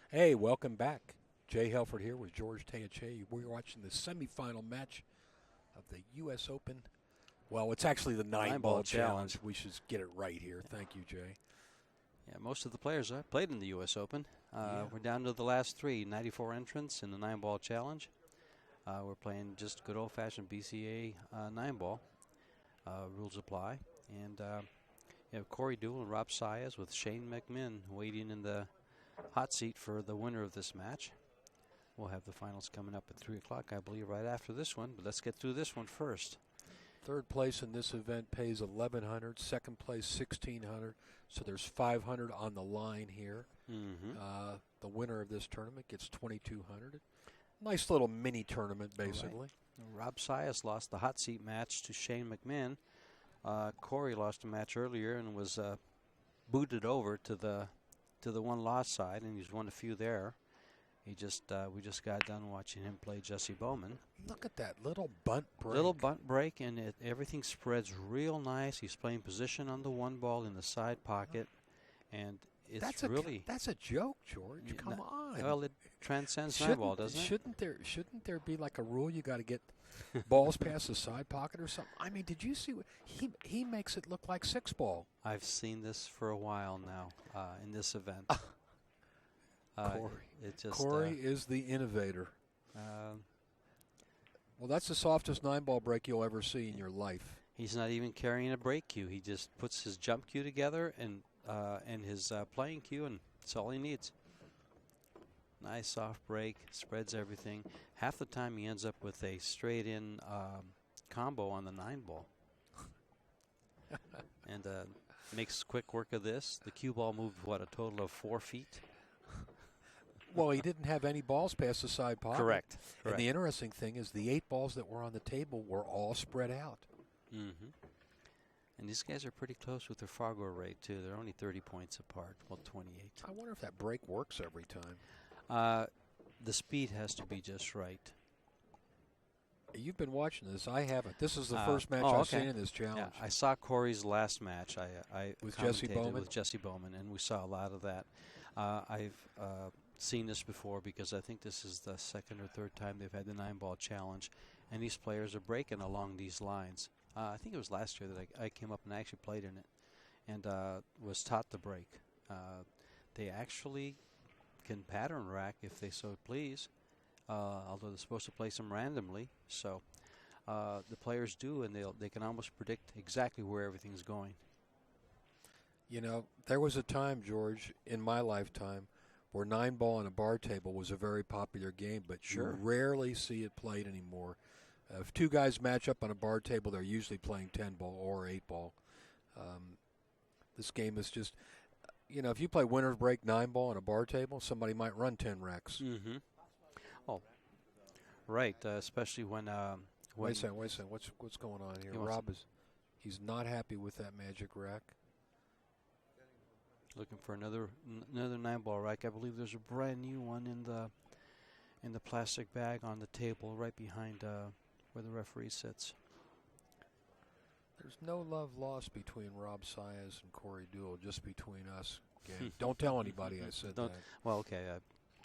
Hey, welcome back. Jay Helford here with George Teache. We're watching the semifinal match of the U.S. Open. Well, it's actually the nine-ball challenge. We should get it right here. Thank you, Jay. Yeah, most of the players played in the U.S. Open. We're down to the last three, 94 entrants in the nine-ball challenge. We're playing just good old-fashioned BCA nine-ball. Rules apply. And you have Cory Deuel and Rob Saez with Shane McMinn waiting in the hot seat for the winner of this match. We'll have the finals coming up at 3 o'clock, I believe, right after this one. But let's get through this one first. Third place in this event pays $1,100. Second place, $1,600. So there's $500 on the line here. The winner of this tournament gets $2,200. Nice little mini tournament, basically. Right. Rob Saez lost the hot seat match to Shane McMinn. Cory lost a match earlier and was booted over to the one loss side, and he's won a few there. We just got done watching him play Jesse Bowman. Look at that little bunt break. Little bunt break, and everything spreads real nice. He's playing position on the one ball in the side pocket, and it's that's a joke, George. Come on. Well, it transcends nine ball, doesn't it? Shouldn't there be like a rule? You got to get balls past the side pocket or something. I mean, did you see? He makes it look like six ball. I've seen this for a while now in this event. Cory is the innovator. Well, that's the softest nine-ball break you'll ever see in your life. He's not even carrying a break cue. He just puts his jump cue together and his playing cue, and that's all he needs. Nice soft break, spreads everything. Half the time he ends up with a straight-in combo on the nine ball. And makes quick work of this. The cue ball moved, a total of 4 feet? Well, he didn't have any balls past the side pocket. Correct. And the interesting thing is the 8 balls that were on the table were all spread out. And these guys are pretty close with their Fargo rate, too. They're only 30 points apart, well, 28. I wonder if that break works every time. The speed has to be just right. You've been watching this. I haven't. This is the first match I've seen in this challenge. Yeah, I saw Cory's last match. I with Jesse Bowman? With Jesse Bowman, and we saw a lot of that. I've seen this before because I think this is the second or third time they've had the nine-ball challenge, and these players are breaking along these lines. I think it was last year that I came up and actually played in it and was taught the break. They actually can pattern rack if they so please, although they're supposed to place them randomly. So the players do, and they can almost predict exactly where everything's going. You know, there was a time, George, in my lifetime where nine-ball on a bar table was a very popular game, but you rarely see it played anymore. If two guys match up on a bar table, they're usually playing 10-ball or 8-ball. This game is just, you know, if you play winner's break 9-ball on a bar table, somebody might run 10 racks. Oh, right, especially when... Wait a second. What's going on here? Rob he's not happy with that magic rack. Looking for another 9-ball rack. I believe there's a brand new one in the plastic bag on the table right behind where the referee sits. There's no love lost between Rob Saez and Cory Deuel, just between us. Okay. Don't tell anybody I said that. Well, okay.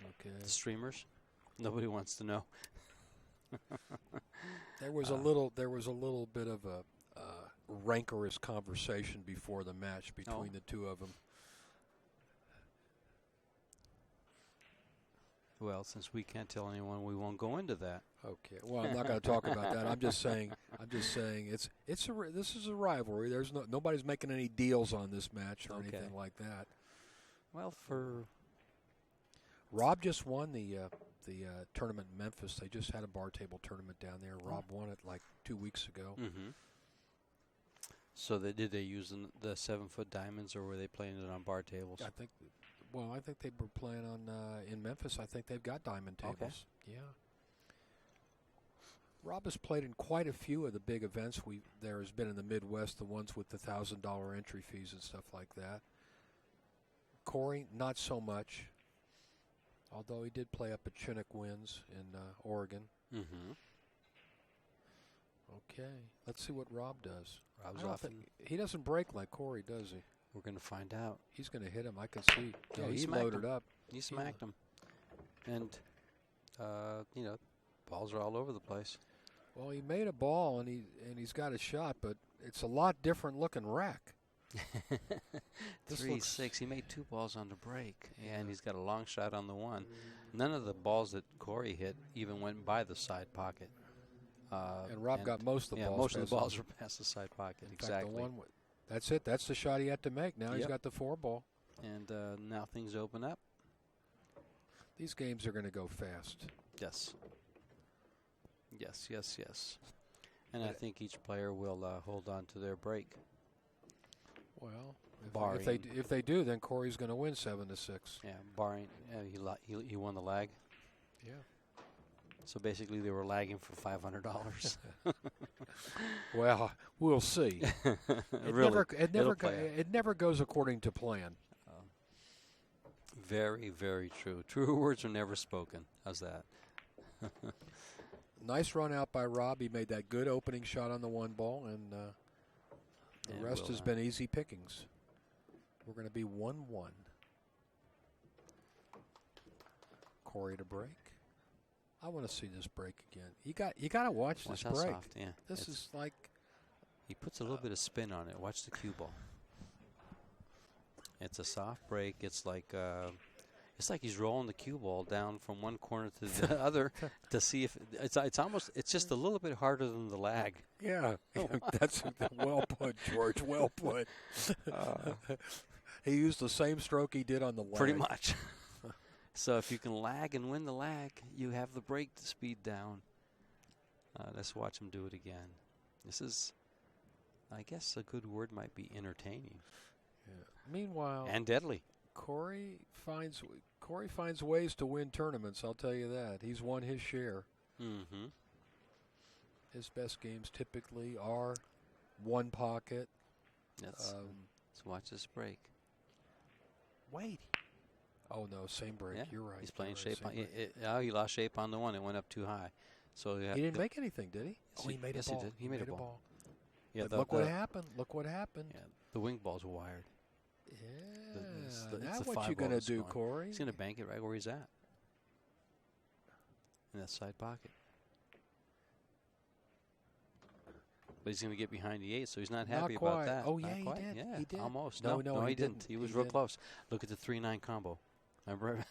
Okay. The streamers, nobody wants to know. There was a little bit of a rancorous conversation before the match between the two of them. Well, since we can't tell anyone, we won't go into that. Okay. Well, I'm not going to talk about that. I'm just saying this is a rivalry. There's nobody's making any deals on this match or anything like that. Well, for Rob just won the tournament in Memphis. They just had a bar table tournament down there. Rob won it like 2 weeks ago. So did they use the 7-foot diamonds, or were they playing it on bar tables? I think they were playing on in Memphis. I think they've got diamond tables. Okay. Yeah. Rob has played in quite a few of the big events there has been in the Midwest, the ones with the $1,000 entry fees and stuff like that. Cory, not so much, although he did play up at Chinook Winds in Oregon. Okay, let's see what Rob does. He doesn't break like Cory, does he? We're going to find out. He's going to hit him. I can see. Yeah, he loaded up. He smacked him. And, balls are all over the place. Well, he made a ball, and he's got a shot, but it's a lot different looking rack. 3-6. He made 2 balls on the break, and he's got a long shot on the one. None of the balls that Cory hit even went by the side pocket. And Rob got most of the balls. Most of the balls were past the side pocket. Exactly. That's it. That's the shot he had to make. Now he's got the 4 ball. And now things open up. These games are going to go fast. Yes. Yes. And I think each player will hold on to their break. Well, if they do, then Cory's going to win 7-6. Yeah, barring he won the lag. Yeah. So basically, they were lagging for $500. Well, we'll see. It never goes according to plan. Very, very true. True words are never spoken. How's that? Nice run out by Rob. He made that good opening shot on the 1 ball, and the rest has been easy pickings. We're going to be 1-1. Cory to break. I want to see this break again. You got to watch this break. Soft, yeah. This is like he puts a little bit of spin on it. Watch the cue ball. It's a soft break. It's like he's rolling the cue ball down from one corner to the other to see if it's just a little bit harder than the lag. Yeah, that's well put, George. Well put. He used the same stroke he did on the lag. Pretty much. So if you can lag and win the lag, you have the break speed down. Let's watch him do it again. This is, I guess a good word might be entertaining. Yeah. Meanwhile, and deadly. Cory finds ways to win tournaments, I'll tell you that. He's won his share. Mm-hmm. His best games typically are 1 pocket. Let's watch this break. Wait. Oh, no, same break. Yeah, You're right. He's playing shape. He lost shape on the 1. It went up too high. So he didn't make anything, did he? Oh, he made a ball. He made a ball. Yeah, look what happened. Look what happened. Yeah, the wing ball's wired. Yeah. Now what you going to do, Cory? He's going to bank it right where he's at. In that side pocket. But he's going to get behind the 8, so he's not happy about that. Oh, yeah, he did. Yeah, he did. Almost. No, he didn't. He was real close. Look at the 3-9 combo. Remember?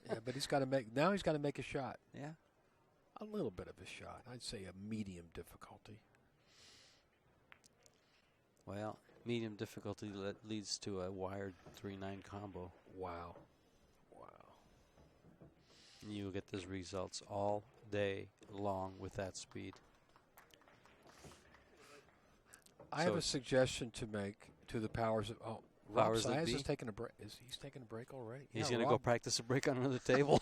Yeah, but he's got to make. Now he's got to make a shot. Yeah. A little bit of a shot. I'd say a medium difficulty. Well, medium difficulty leads to a wired 3-9 combo. Wow. You get those results all day long with that speed. I have a suggestion to make to the powers of. Oh, Rob Saez is taking a break. He's taking a break already? He's going to go practice a break on another table.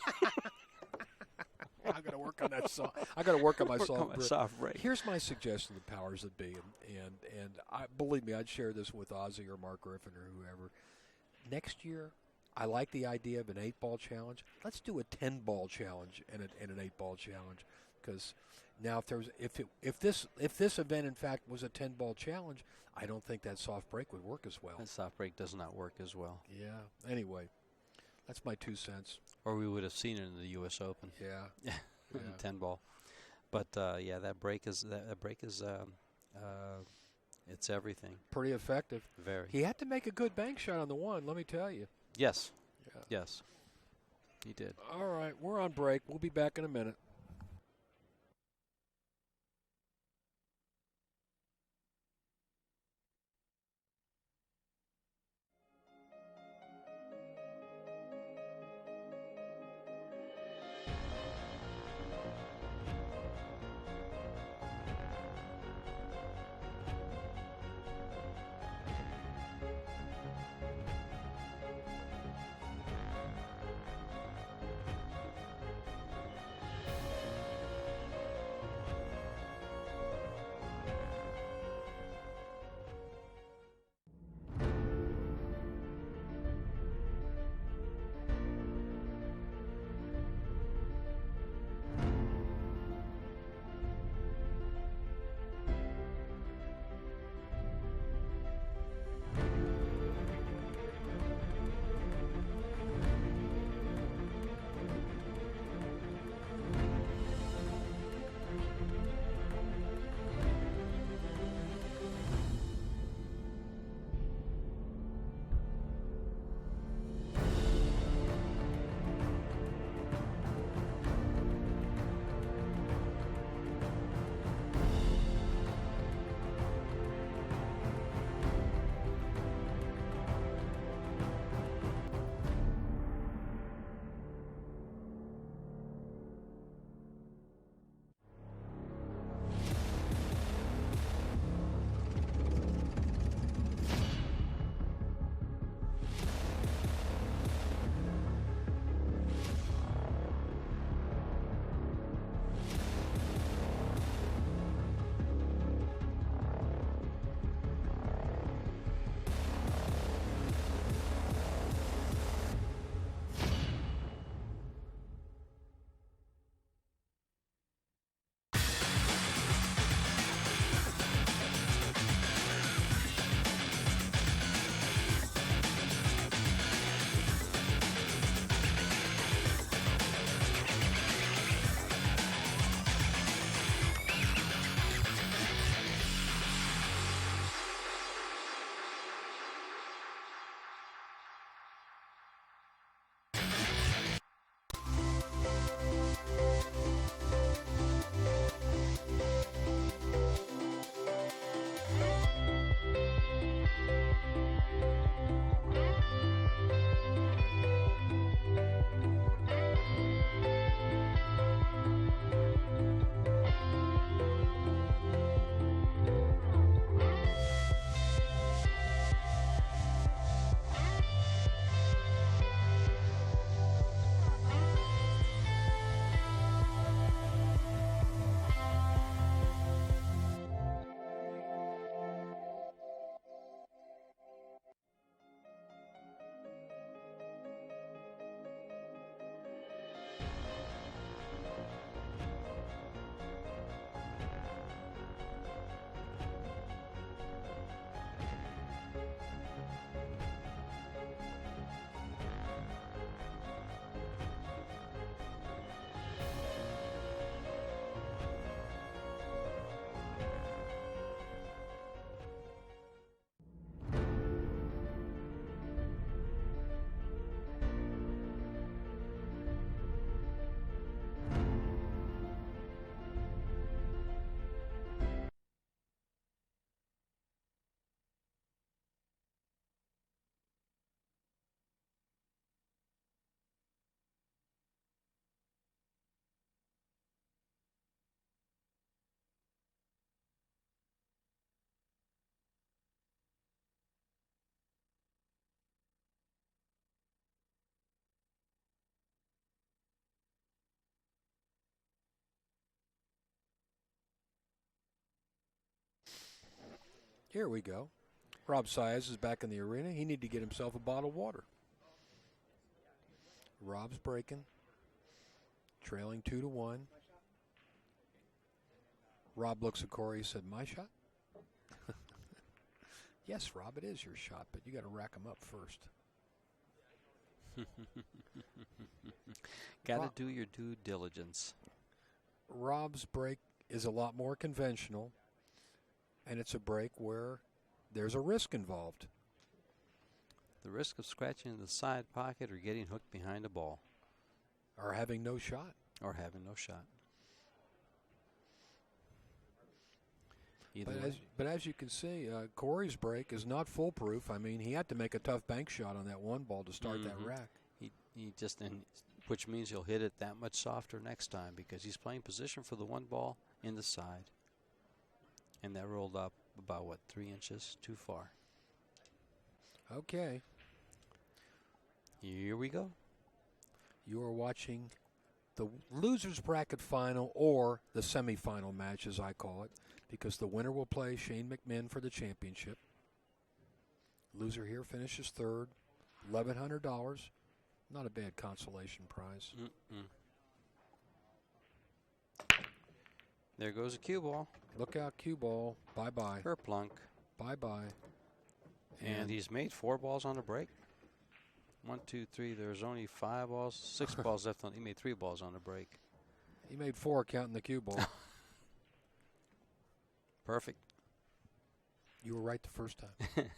I got to work on that soft. I got to work on my soft break. Here's my suggestion to the powers that be, and believe me, I'd share this with Ozzy or Mark Griffin or whoever. Next year, I like the idea of an 8-ball challenge. Let's do a 10-ball challenge and an 8-ball challenge, because now if this event in fact was a 10-ball challenge, I don't think that soft break would work as well. That soft break does not work as well. Yeah. Anyway, that's my 2 cents. Or we would have seen it in the U.S. Open. Yeah. 10-ball. But that break is it's everything. Pretty effective. Very. He had to make a good bank shot on the 1. Let me tell you. Yes. Yeah. Yes. He did. All right, we're on break. We'll be back in a minute. Here we go. Rob Saez is back in the arena. He need to get himself a bottle of water. Rob's breaking. Trailing 2-1. Rob looks at Cory. He said, "My shot?" Yes, Rob, it is your shot, but you got to rack them up first. Got to do your due diligence. Rob's break is a lot more conventional, and it's a break where there's a risk involved. The risk of scratching in the side pocket or getting hooked behind a ball. Or having no shot. Or having no shot. But as you can see, Cory's break is not foolproof. I mean, he had to make a tough bank shot on that one ball to start that rack. He just, which means he'll hit it that much softer next time because he's playing position for the one ball in the side. And that rolled up about, 3 inches too far. Okay. Here we go. You are watching the loser's bracket final or the semifinal match, as I call it, because the winner will play Shane McMinn for the championship. Loser here finishes third, $1,100. Not a bad consolation prize. There goes a cue ball. Look out, cue ball. Bye-bye. Kerplunk. Bye-bye. And he's made 4 balls on a break. 1, 2, 3. There's only 5 balls, 6 balls left on. He made 3 balls on a break. He made 4 counting the cue ball. Perfect. You were right the first time.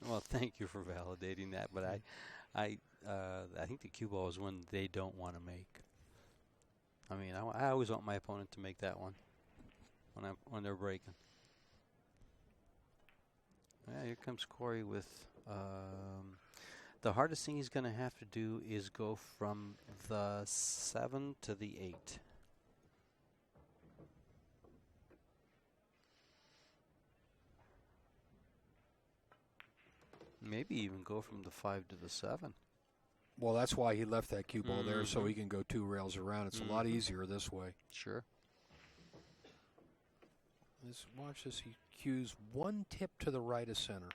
Well, thank you for validating that. But I think the cue ball is one they don't want to make. I mean, I always want my opponent to make that one when they're breaking. Yeah, here comes Cory with the hardest thing he's going to have to do is go from the 7 to the 8. Maybe even go from the 5 to the 7. Well, that's why he left that cue ball there, so he can go 2 rails around. It's a lot easier this way. Sure. Watch this. He cues 1 tip to the right of center.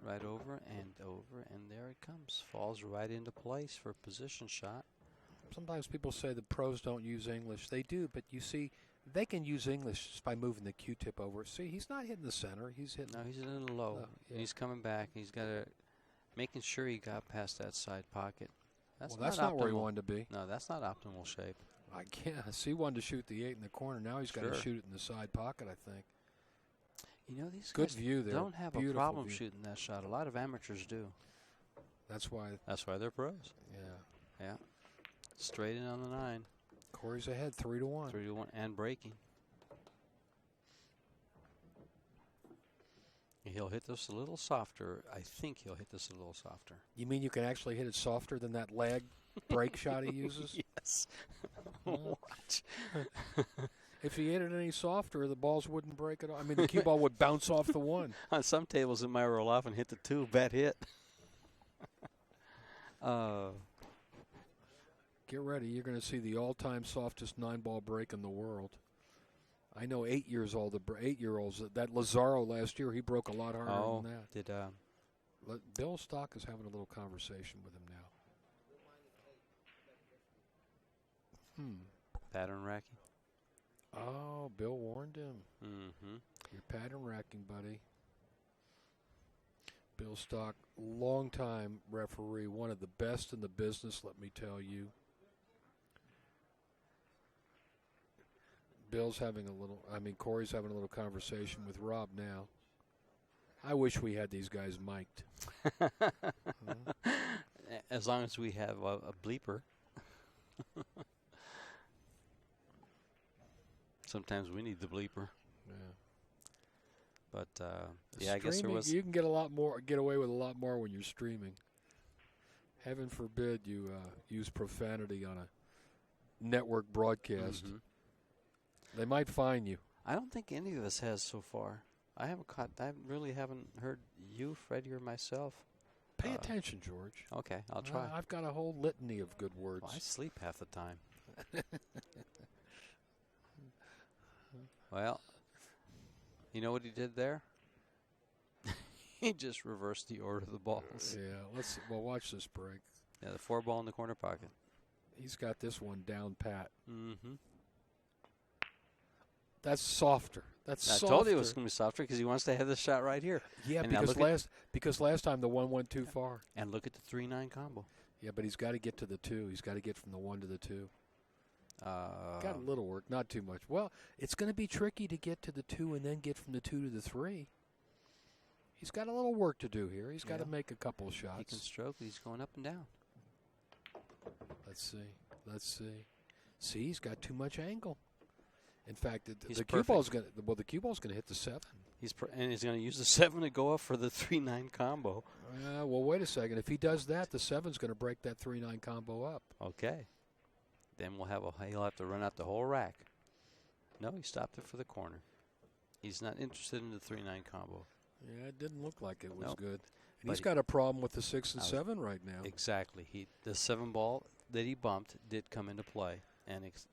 Right over, and there it comes. Falls right into place for a position shot. Sometimes people say the pros don't use English. They do, but you see, they can use English just by moving the Q-tip over. See, he's not hitting the center. He's hitting. No, he's hitting it low. Yeah. He's coming back. He's got to making sure he got past that side pocket. That's not where he wanted to be. No, that's not optimal shape. I can't. See, wanted to shoot the 8 in the corner. Now he's got to shoot it in the side pocket, I think. You know, these good guys view there. Don't have a problem shooting that shot. A lot of amateurs do. That's why they're pros. Yeah. Yeah. Straight in on the 9. Cory's ahead, 3-1. 3-1 and breaking. He'll hit this a little softer. I think he'll hit this a little softer. You mean you can actually hit it softer than that lag break shot he uses? Yes. Watch. If he hit it any softer, the balls wouldn't break at all. I mean, the cue ball would bounce off the 1. On some tables, it might roll off and hit the 2. Bad hit. Get ready. You're going to see the all-time softest 9-ball break in the world. I know 8-year-olds. That Lazaro last year, he broke a lot harder than that. Did Bill Stock is having a little conversation with him now. Pattern racking. Oh, Bill warned him. Mm-hmm. You're pattern racking, buddy. Bill Stock, long-time referee, one of the best in the business, let me tell you. Cory's having a little conversation with Rob now. I wish we had these guys mic'd. As long as we have a bleeper. Sometimes we need the bleeper. Yeah. But I guess there was. You can get away with a lot more when you're streaming. Heaven forbid you use profanity on a network broadcast. Mm-hmm. They might fine you. I don't think any of us has so far. I really haven't heard you, Freddie, or myself. Pay attention, George. Okay, I'll try. I've got a whole litany of good words. Well, I sleep half the time. Well, you know what he did there? He just reversed the order of the balls. Yeah, we'll watch this break. Yeah, the 4-ball in the corner pocket. He's got this one down pat. Mm-hmm. That's softer. That's I softer. told you it was going to be softer because he wants to have this shot right here. Yeah, and because last time the 1 went too far. And look at the 3-9 combo. Yeah, but he's got to get to the 2. He's got to get from the 1 to the 2. Got a little work, not too much. Well, it's going to be tricky to get to the 2 and then get from the 2 to the 3. He's got a little work to do here. He's got to make a couple of shots. He can stroke. He's going up and down. Let's see. See, he's got too much angle. In fact, the cue ball's going to hit the 7. And he's going to use the 7 to go up for the 3-9 combo. Well, wait a second. If he does that, the 7's going to break that 3-9 combo up. Okay. Then he'll have to run out the whole rack. No, he stopped it for the corner. He's not interested in the 3-9 combo. Yeah, it didn't look like it was good. And But he's got a problem with the 6 and 7 right now. Exactly. The 7 ball that he bumped did come into play, and it's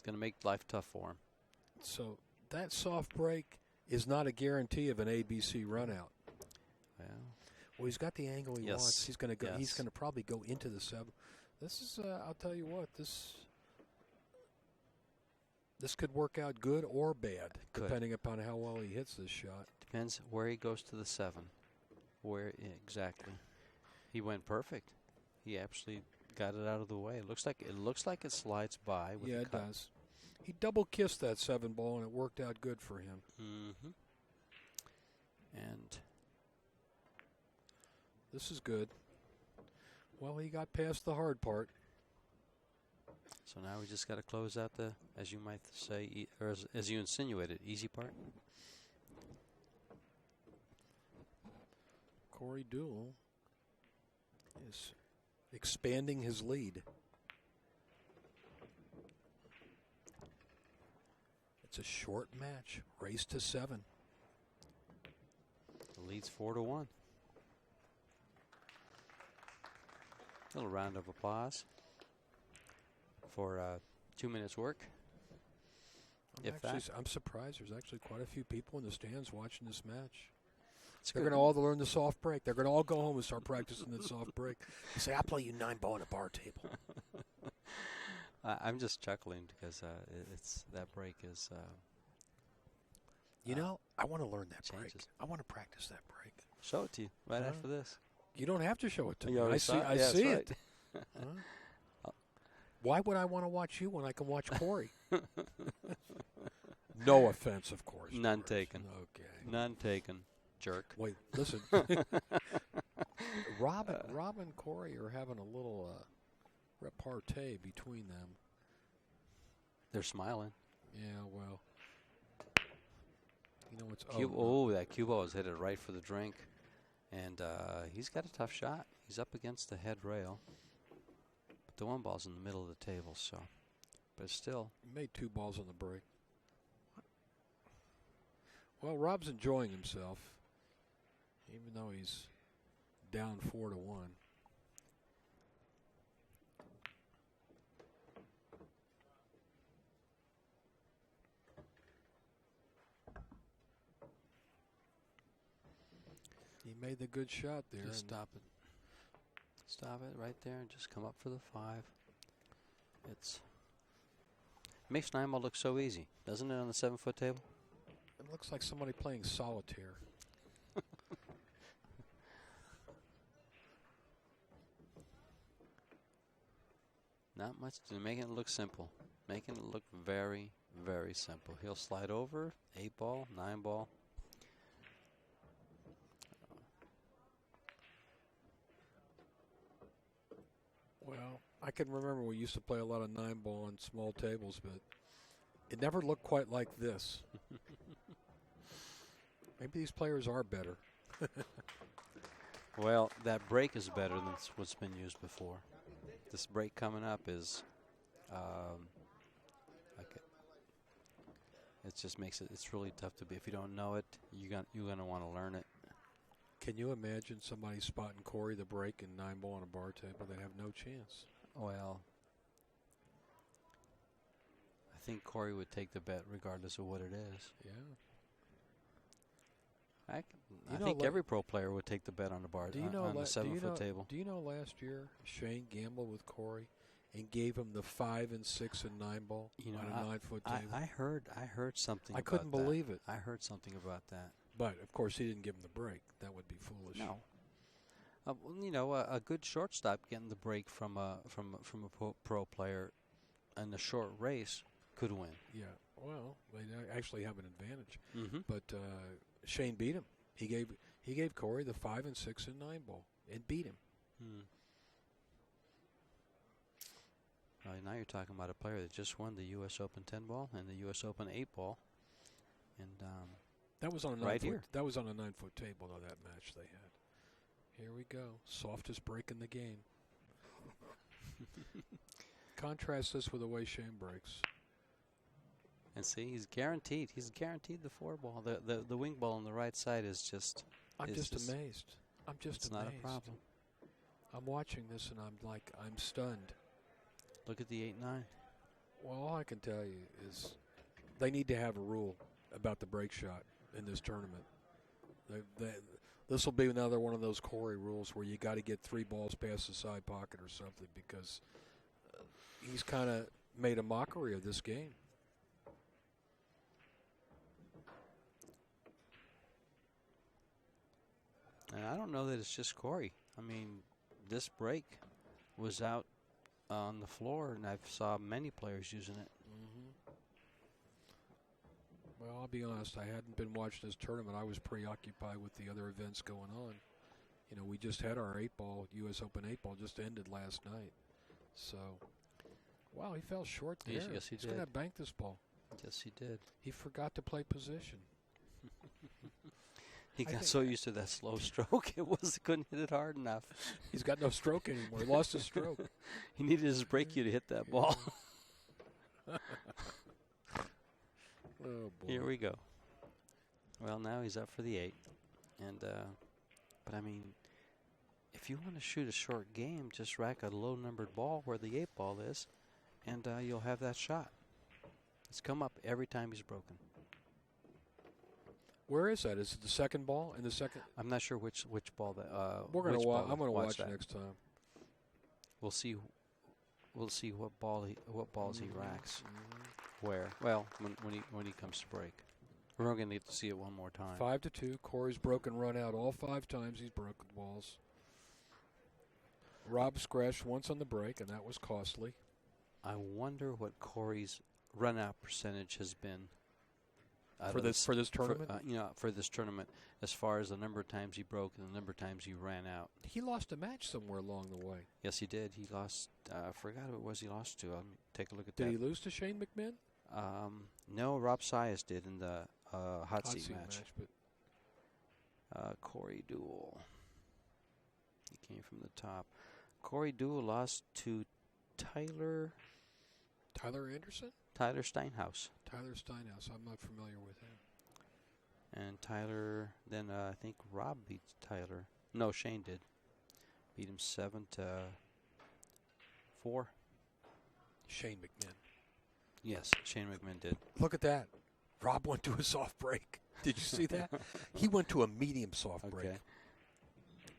going to make life tough for him. So that soft break is not a guarantee of an ABC run out. Well, he's got the angle he wants. He's going to go. Yes. He's going to probably go into the 7. This is. I'll tell you what. This could work out good or bad, depending upon how well he hits this shot. Depends where he goes to the 7. Where exactly? He went perfect. He absolutely got it out of the way. It looks like it slides by. With yeah, the it cut. does. He double kissed that 7 ball, and it worked out good for him. Mm-hmm. And this is good. Well, he got past the hard part. So now we just got to close out the, as you might say, or as you insinuated, easy part. Cory Deuel is expanding his lead. It's a short match. Race to 7. The lead's 4-1. Little round of applause for 2 minutes work. I'm surprised there's actually quite a few people in the stands watching this match. They're going to all learn the soft break. They're going to all go home and start practicing the soft break. They say, I'll play you 9 ball on a bar table. I'm just chuckling because that break is. I want to learn that changes. break. I want to practice that break. Show it to you right after this. You don't have to show it to me. I see it. Why would I want to watch you when I can watch Cory? No offense, of course. None taken. Okay. None taken. Jerk. Wait, listen. Rob and Cory are having a little repartee between them. They're smiling. Yeah, well. It's that cue ball was headed right for the drink. And he's got a tough shot. He's up against the head rail. But the 1 ball's in the middle of the table, so. But still. He made 2 balls on the break. Well, Rob's enjoying himself, even though he's down 4-1. He made the good shot there. Just stop it. Stop it right there and just come up for the 5. It makes 9 ball look so easy, doesn't it, on the 7-foot table? It looks like somebody playing solitaire. Not much to making it look simple. Making it look very, very simple. He'll slide over, 8 ball, 9 ball. Well, I can remember we used to play a lot of 9 ball on small tables, but it never looked quite like this. Maybe these players are better. Well, that break is better than what's been used before. This break coming up is, it just makes it's really tough to be. If you don't know it, you're gonna want to learn it. Can you imagine somebody spotting Cory the break and 9 ball on a bar table? They have no chance. Well, I think Cory would take the bet regardless of what it is. Yeah. I think every pro player would take the bet on the bar, on the 7-foot table. Do you know last year Shane gambled with Cory and gave him the 5 and 6 and 9 ball on a 9-foot table? I heard something. I couldn't believe it. I heard something about that. But of course he didn't give him the break. That would be foolish. No. A good shortstop getting the break from a pro player in a short race could win. Yeah. Well, they actually have an advantage. Mm-hmm. But Shane beat him. He gave Cory the 5 and 6 and 9 ball and beat him. Now you're talking about a player that just won the U.S. Open 10 ball and the U.S. Open 8 ball, and that was on a 9-foot. right here. That was on a 9-foot table, though. That match they had. Here we go. Softest break in the game. Contrast this with the way Shane breaks. And see, he's guaranteed. He's guaranteed the 4 ball. The wing ball on the right side is just. I'm just amazed. I'm just it's amazed. Not a problem. I'm watching this and I'm stunned. Look at the 8-9. Well, all I can tell you is they need to have a rule about the break shot in this tournament. This will be another one of those Cory rules where you got to get 3 balls past the side pocket or something, because he's kind of made a mockery of this game. And I don't know that it's just Cory. I mean, this break was out on the floor, and I've saw many players using it. Mm-hmm. Well, I'll be honest. I hadn't been watching this tournament. I was preoccupied with the other events going on. You know, we just had our 8-ball, U.S. Open 8-ball just ended last night. So, wow, he fell short there. Yes, he He's did. going to bank this ball. Yes, he did. He forgot to play position. He got so used to that slow stroke, couldn't hit it hard enough. He's got no stroke anymore. He lost his stroke. He needed his break cue to hit that ball. Oh, boy. Here we go. Well, now he's up for the 8. And, but I mean, if you want to shoot a short game, just rack a low-numbered ball where the 8 ball is, and you'll have that shot. It's come up every time he's broken. Where is that? Is it the second ball? In the second? I'm not sure which ball that. We're gonna I'm going to watch that next time. We'll see. We'll see what balls he racks. Where? Well, when he comes to break, we're going to get to see it one more time. 5-2. Cory's broken run out all 5 times he's broken balls. Rob scratched once on the break, and that was costly. I wonder what Cory's run out percentage has been. For this tournament? For this tournament, as far as the number of times he broke and the number of times he ran out. He lost a match somewhere along the way. Yes, he did. He lost. I forgot who it was he lost to. I'll take a look at that. Did he lose to Shane McMahon? No, Rob Saez did in the hot seat match. Cory Deuel. He came from the top. Cory Deuel lost to Tyler Anderson? Tyler Steinhaus. Tyler Steinhaus. I'm not familiar with him. And Tyler, then I think Rob beat Tyler. No, Shane did. Beat him 7-4. Shane McMahon. Yes, Shane McMahon did. Look at that. Rob went to a soft break. Did you see that? He went to a medium soft break.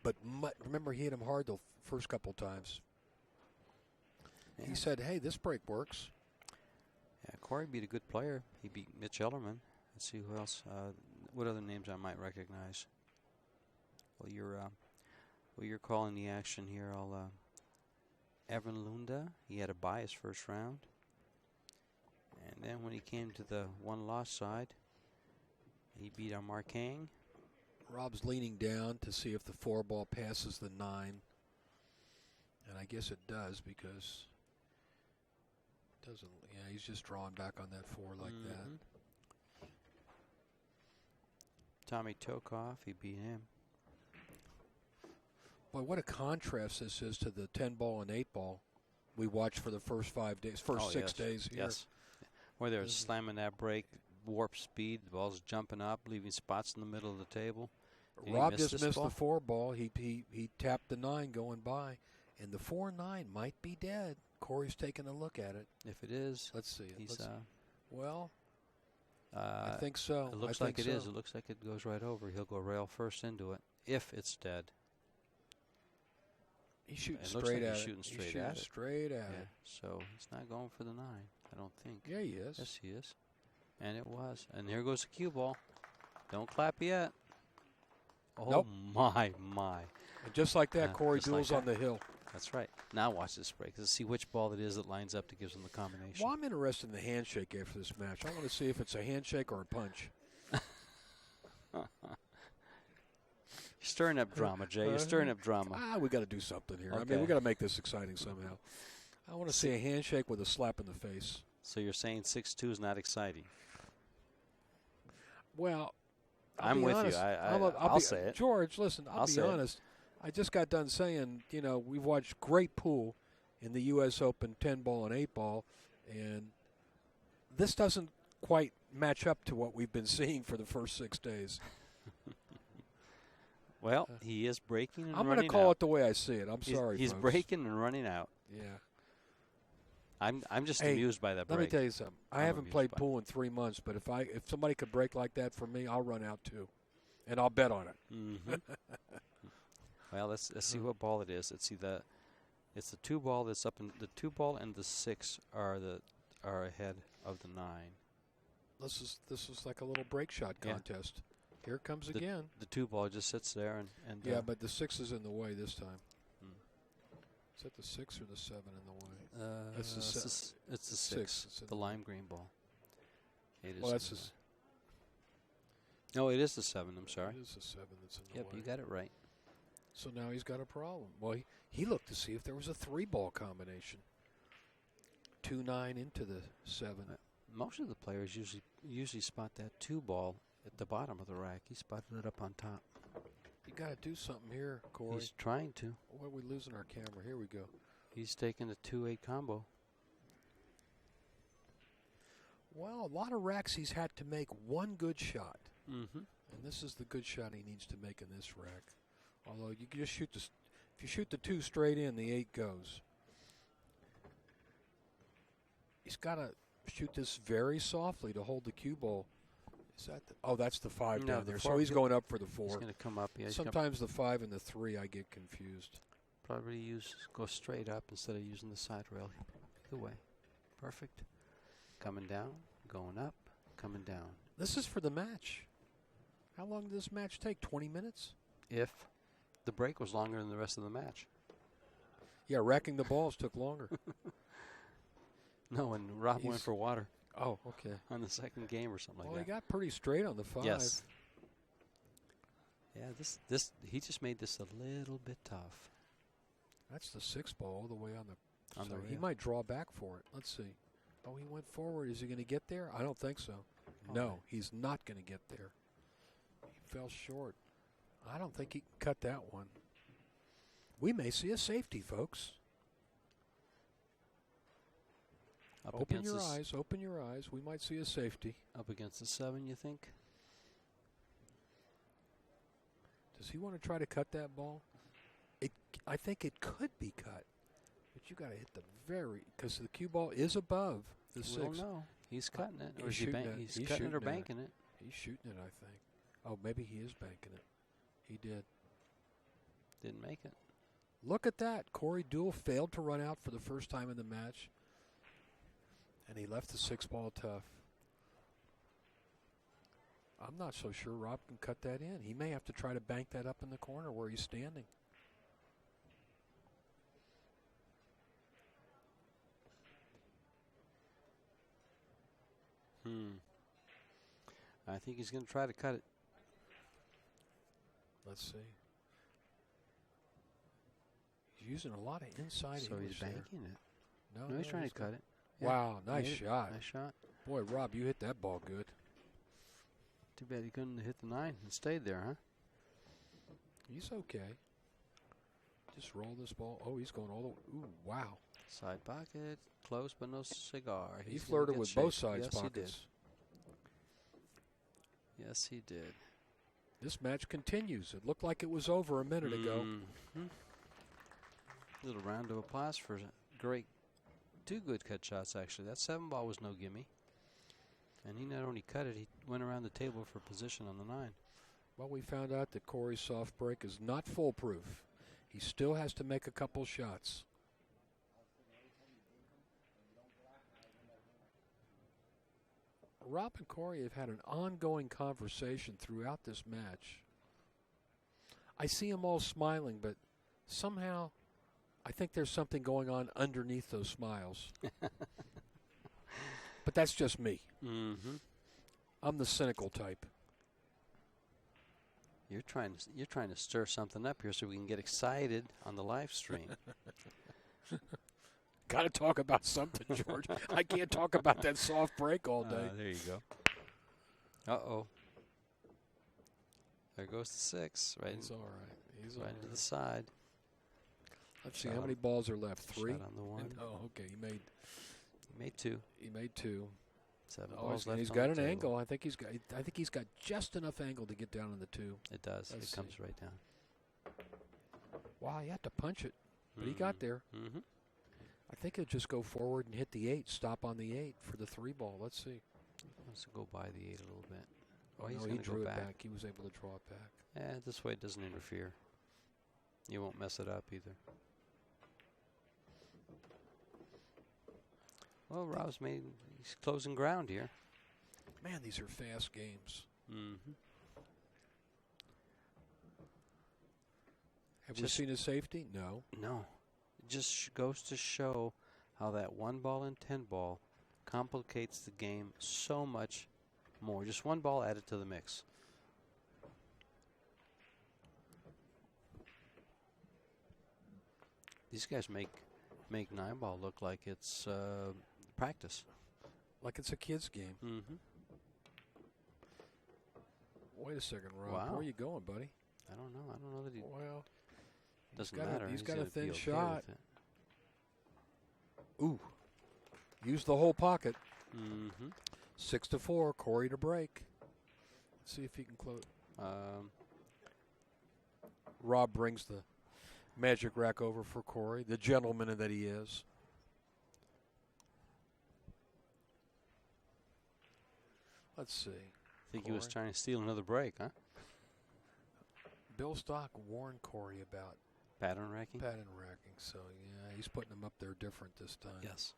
But remember, he hit him hard the first couple times. Yeah. He said, hey, this break works. Yeah, Cory beat a good player. He beat Mitch Ellerman. Let's see who else. What other names I might recognize? Well, you're calling the action here. Evan Lunda. He had a bye his first round. And then when he came to the one-loss side, he beat Markang. Rob's leaning down to see if the 4 ball passes the 9. And I guess it does, because it doesn't. Yeah, he's just drawing back on that 4 like that. Tommy Tokoff, he beat him. Boy, what a contrast this is to the 10 ball and 8 ball we watched for the first 5 days, 6 days here. Yes, where they're slamming that break, warp speed, the ball's jumping up, leaving spots in the middle of the table. Rob just missed the 4 ball. He tapped the 9 going by, and the 4-9 might be dead. Cory's taking a look at it. If it is, let's see it. He's well, I think so. It looks like it is. It looks like it goes right over. He'll go rail first into it if it's dead. He's shooting straight at it. He's shooting straight at it. So he's not going for the 9, I don't think. Yeah, he is. Yes, he is. And it was. And there goes the cue ball. Don't clap yet. Oh, nope. my. And just like that, Cory Deuel's on the hill. That's right. Now watch this break. Let's see which ball it is that lines up that gives him the combination. Well, I'm interested in the handshake after this match. I want to see if it's a handshake or a punch. You're stirring up drama, Jay. You're stirring up drama. We got to do something here. Okay. I mean, we got to make this exciting somehow. I want to see a handshake with a slap in the face. So you're saying 6-2 is not exciting? Well, I'm with you. I'll say it. George, listen, I'll be honest. I just got done saying, we've watched great pool in the U.S. Open 10-ball and 8-ball, and this doesn't quite match up to what we've been seeing for the first 6 days. Well, he is breaking and I'm running out. going to call it the way I see it. I'm sorry, He's folks. breaking and running out. Yeah. I'm just amused by that break. Let me tell you something. I haven't played pool in 3 months, but if somebody could break like that for me, I'll run out too, and I'll bet on it. Mm-hmm. Well, let's see what ball it is. It's the 2-ball that's up, and the 2-ball and the 6 are ahead of the 9. This is like a little break shot contest. Here it comes again. The 2-ball just sits there and yeah, but the 6 is in the way this time. Is that the 6 or the 7 in the way? It's the 6. The lime green ball. Well, that's the. No, it is the 7. I'm sorry. It is the 7 that's in the way. Yep, you got it right. So now he's got a problem. Well, he looked to see if there was a 3-ball combination. 2-9 into the 7. Most of the players usually spot that 2-ball at the bottom of the rack. He spotted it up on top. You got to do something here, Cory. He's trying to. Why are we losing our camera? Here we go. He's taking a 2-8 combo. Well, a lot of racks he's had to make one good shot. Mm-hmm. And this is the good shot he needs to make in this rack. Although you can just shoot if you shoot the 2 straight in, the 8 goes. He's got to shoot this very softly to hold the cue ball. Is that that's the 5 down there. So he's going up for the 4. He's going to come up. Yeah, sometimes the 5 and the 3 I get confused. Probably go straight up instead of using the side rail. Either way, perfect. Coming down, going up, coming down. This is for the match. How long did this match take? 20 minutes? If the break was longer than the rest of the match. Yeah, racking the balls took longer. No, and Rob went for water. Oh, okay. On the second game or something like that. Well, he got pretty straight on the 5. Yes. Yeah, he just made this a little bit tough. That's the 6-ball all the way on the. So he might draw back for it. Let's see. Oh, he went forward. Is he going to get there? I don't think so. No, he's not going to get there. He fell short. I don't think he can cut that one. We may see a safety, folks. Open your eyes. Open your eyes. We might see a safety. Up against the 7, you think? Does he want to try to cut that ball? I think it could be cut. But you got to hit the because the cue ball is above the 6. Well, no. He's cutting it. Or He's cutting it or banking it. He's shooting it, I think. Oh, maybe he is banking it. He did. Didn't make it. Look at that. Cory Deuel failed to run out for the first time in the match. And he left the 6-ball tough. I'm not so sure Rob can cut that in. He may have to try to bank that up in the corner where he's standing. I think he's going to try to cut it. Let's see. He's using a lot of inside So English he's banking it. No, he's trying to cut it. Yeah. Wow, nice shot. Nice shot. Boy, Rob, you hit that ball good. Too bad he couldn't hit the 9 and stayed there, huh? He's okay. Just roll this ball. Oh, he's going all the way. Ooh, wow. Side pocket, close but no cigar. He flirted with both sides pockets. Yes, he did. This match continues. It looked like it was over a minute ago. Little round of applause for 2 good cut shots, actually. That 7-ball was no gimme. And he not only cut it, he went around the table for position on the 9. Well, we found out that Cory's soft break is not foolproof. He still has to make a couple shots. Rob and Cory have had an ongoing conversation throughout this match. I see them all smiling, but somehow I think there's something going on underneath those smiles. But that's just me. Mm-hmm. I'm the cynical type. You're trying to stir something up here so we can get excited on the live stream. Got to talk about something, George. I can't talk about that soft break all day. There you go. Uh-oh. There goes the 6. Right. He's all right. He's right all into right. the side. Let's see how many balls are left. 3. Shot on the 1. Oh, okay. He made 2. He made 2. 7 balls left. He's got an angle. I think he's got just enough angle to get down on the 2. It does. It comes right down. Wow, you had to punch it, but he got there. Mm-hmm. I think he'll just go forward and hit the 8. Stop on the 8 for the 3 ball. Let's see. Wants to go by the 8 a little bit. Oh, he's no, he drew go it back. He was able to draw it back. Yeah, this way it doesn't interfere. You won't mess it up either. Well, Rob's he's closing ground here. Man, these are fast games. Mm-hmm. Have we seen a safety? No. No. It just goes to show how that 1 ball and 10 ball complicates the game so much more. Just 1 ball added to the mix. These guys make 9 ball look like it's practice. Like it's a kid's game. Mm-hmm. Wait a second, Rob. Wow. Where are you going, buddy? I don't know. I don't know that he. Well, doesn't matter. He's got a gonna thin be okay shot. with it. Ooh. Use the whole pocket. Mm-hmm. 6-4. Cory to break. Let's see if he can close. Rob brings the magic rack over for Cory, the gentleman that he is. Let's see. I think he was trying to steal another break, huh? Bill Stock warned Cory about Pattern racking? pattern racking, so yeah, he's putting them up there different this time. Yes.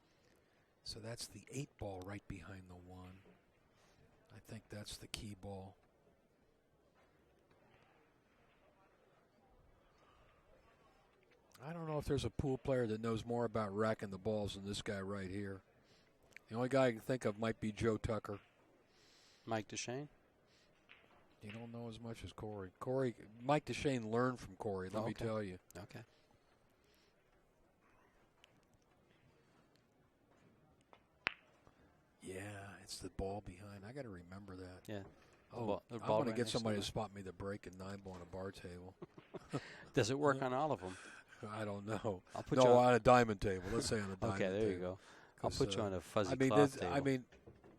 So that's the 8 ball right behind the 1. I think that's the key ball. I don't know if there's a pool player that knows more about racking the balls than this guy right here. The only guy I can think of might be Joe Tucker. Mike DeShane? You don't know as much as Cory. Mike DeShane learned from Cory, let me tell you. Okay. Yeah, it's the ball behind. I got to remember that. Yeah. Oh, I'm going to get somebody to spot me the break in 9 ball on a bar table. Does it work on all of them? I don't know. I'll put you on a diamond table. Let's say on a diamond table. Okay, there you go. I'll put you on a fuzzy cloth table. I mean,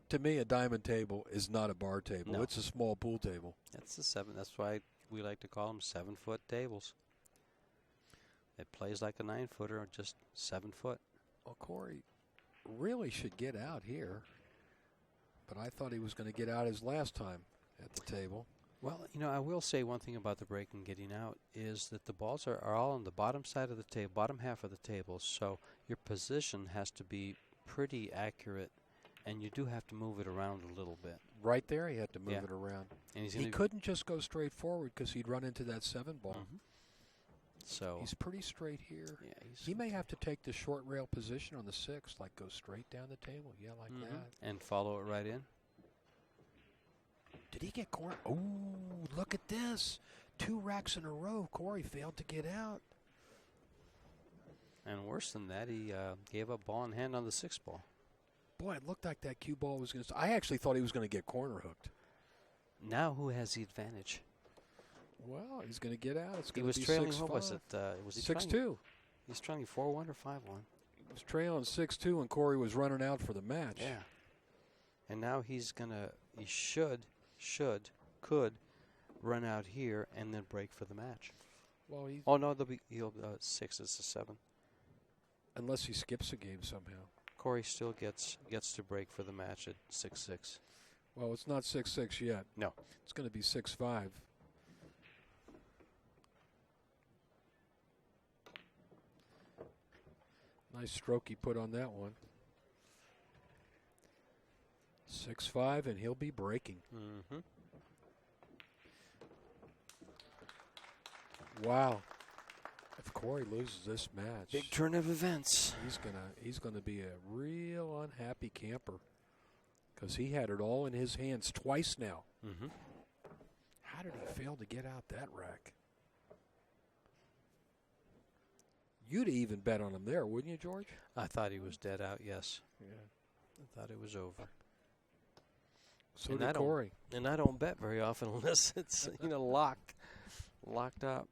to me, a diamond table is not a bar table. No. It's a small pool table. That's the 7. That's why we like to call them 7-foot tables. It plays like a 9-footer, just 7 foot. Well, Cory really should get out here, but I thought he was going to get out his last time at the table. Well, you know, I will say one thing about the break and getting out is that the balls are all on the bottom side of the table, bottom half of the table, so your position has to be pretty accurate, and you do have to move it around a little bit. Right there, he had to move it around. And he couldn't just go straight forward because he'd run into that 7 ball. Mm-hmm. So he's pretty straight here. Yeah, he may have to take the short rail position on the 6, like go straight down the table. Yeah, like that. And follow it right in. Did he get corner? Oh, look at this. 2 racks in a row. Cory failed to get out. And worse than that, he gave up ball in hand on the 6 ball. Boy, it looked like that cue ball was going to... I actually thought he was going to get corner hooked. Now who has the advantage? Well, he's going to get out. It's He going was to be trailing, 6-5. what was it? Was he 6-2. He's trailing 4-1 or 5-1. He was trailing 6-2 and Cory was running out for the match. Yeah. And now he's going to... He could run out here and then break for the match. Well, oh, no, he'll 6 is a 7. Unless he skips a game somehow. Cory still gets to break for the match at 6-6. Well, it's not 6-6 yet. No. It's going to be 6-5. Nice stroke he put on that one. 6-5, and he'll be breaking. Mm-hmm. Wow. If Cory loses this match, Big turn of events. he's gonna be a real unhappy camper, because he had it all in his hands twice now. Mm-hmm. How did he fail to get out that rack? You'd even bet on him there, wouldn't you, George? I thought he was dead out, yes. Yeah. I thought it was over. So did Cory. And I don't bet very often unless it's, locked up.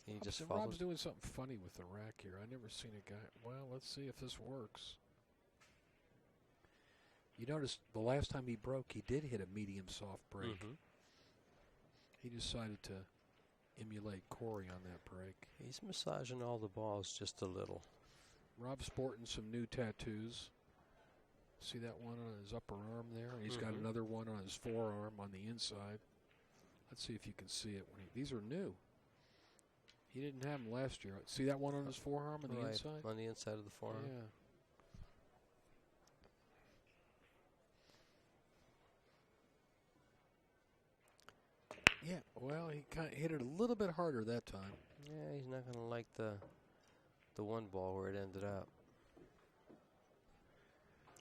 He just So follows. Rob's doing something funny with the rack here. I never seen a guy. Well, let's see if this works. You notice the last time he broke, he did hit a medium soft break. Mm-hmm. He decided to emulate Cory on that break. He's massaging all the balls just a little. Rob's sporting some new tattoos. See that one on his upper arm there? He's got another one on his forearm on the inside. Let's see if you can see it. These are new. He didn't have them last year. See that one on his forearm on the inside? On the inside of the forearm. Yeah. Yeah, well, he kind of hit it a little bit harder that time. Yeah, he's not going to like the one ball where it ended up.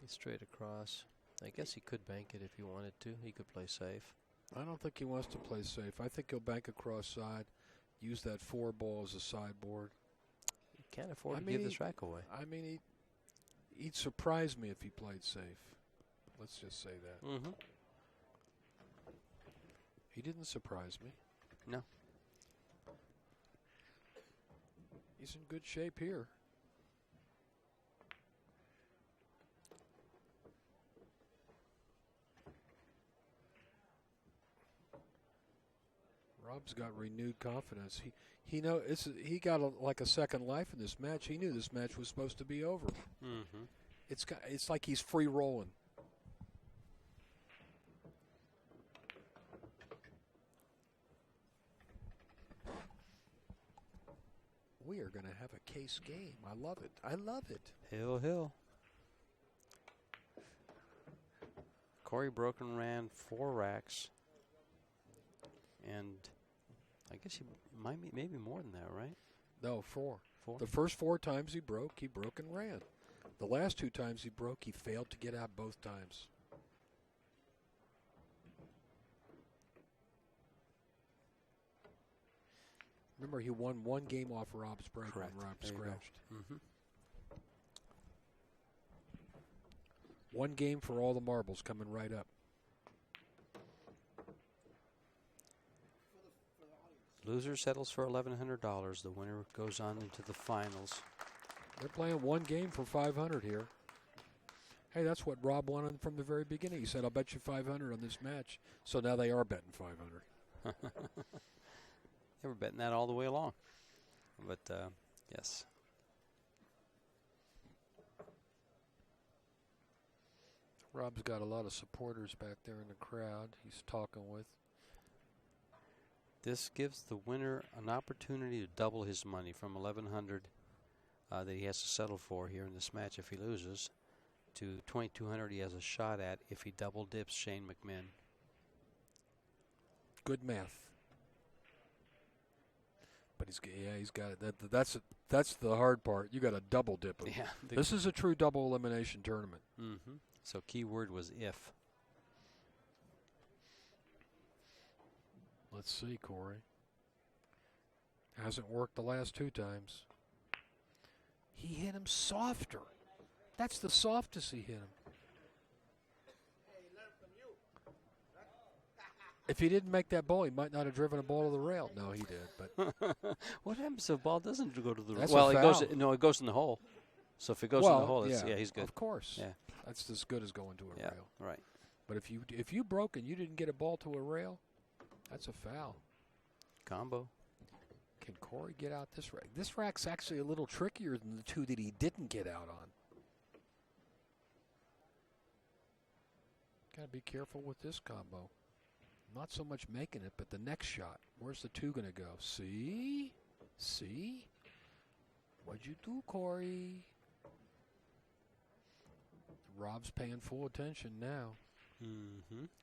He's straight across. I guess he could bank it if he wanted to. He could play safe. I don't think he wants to play safe. I think he'll bank across side, use that 4 ball as a sideboard. He can't afford to give this rack away. I mean, he'd surprise me if he played safe. Let's just say that. Mm-hmm. He didn't surprise me. No. He's in good shape here. Rob's got renewed confidence. He got like a second life in this match. He knew this match was supposed to be over. Mm-hmm. It's like he's free rolling. We are going to have a case game. I love it. I love it. Hill. Cory broke and ran 4 racks. And I guess he might be maybe more than that, right? No, 4. 4? The first 4 times he broke and ran. The last 2 times he broke, he failed to get out both times. Remember, he won 1 game off Rob's break when Rob scratched. Mm-hmm. 1 game for all the marbles coming right up. Loser settles for $1,100. The winner goes on into the finals. They're playing 1 game for $500 here. Hey, that's what Rob wanted from the very beginning. He said, I'll bet you $500 on this match. So now they are betting $500. They were betting that all the way along. But, yes. Rob's got a lot of supporters back there in the crowd he's talking with. This gives the winner an opportunity to double his money from $1,100 that he has to settle for here in this match if he loses to $2,200 he has a shot at if he double dips Shane McMinn. Good math. But he's got it. That's the hard part. You got to double dip him. Yeah, this is a true double elimination tournament. Mm-hmm. So key word was if. Let's see, Cory. Hasn't worked the last 2 times. He hit him softer. That's the softest he hit him. If he didn't make that ball, he might not have driven a ball to the rail. No, he did. But what happens if a ball doesn't go to the rail? That's Well, a it foul. goes. No, it goes in the hole. So if it goes in the hole, it's, he's good. Of course. Yeah, that's as good as going to a rail. Right. But if you broke and you didn't get a ball to a rail, that's a foul. Combo. Can Cory get out this rack? This rack's actually a little trickier than the two that he didn't get out on. Got to be careful with this combo. Not so much making it, but the next shot. Where's the 2 going to go? See? See? What'd you do, Cory? Rob's paying full attention now.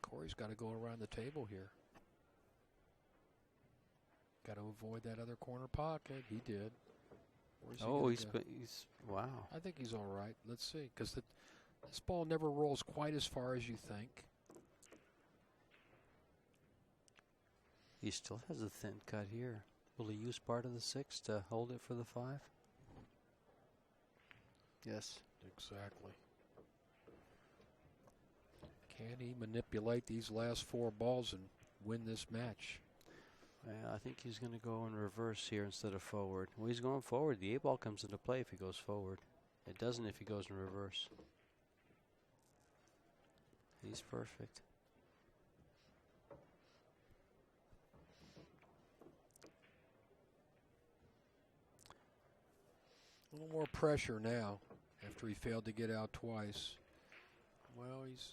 Cory's got to go around the table here. Got to avoid that other corner pocket. He did. He's wow. I think he's all right. Let's see, because this ball never rolls quite as far as you think. He still has a thin cut here. Will he use part of the 6 to hold it for the 5? Yes. Exactly. Can he manipulate these last 4 balls and win this match? Well, I think he's going to go in reverse here instead of forward. Well, he's going forward. The 8 ball comes into play if he goes forward. It doesn't if he goes in reverse. He's perfect. A little more pressure now after he failed to get out twice. Well, he's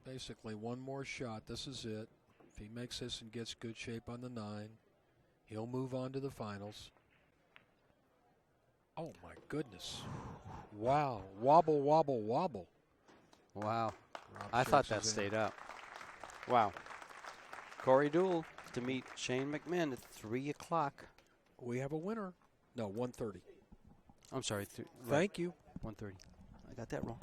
basically one more shot. This is it. If he makes this and gets good shape on the 9, he'll move on to the finals. Oh, my goodness. Wow. Wobble, wobble, wobble. Wow. Rob I thought checks that his stayed in. up. Wow. Cory Deuel to meet Shane McMahon at 3 o'clock. We have a winner. No, 1:30. I'm sorry. Thank you. 1:30. I got that wrong.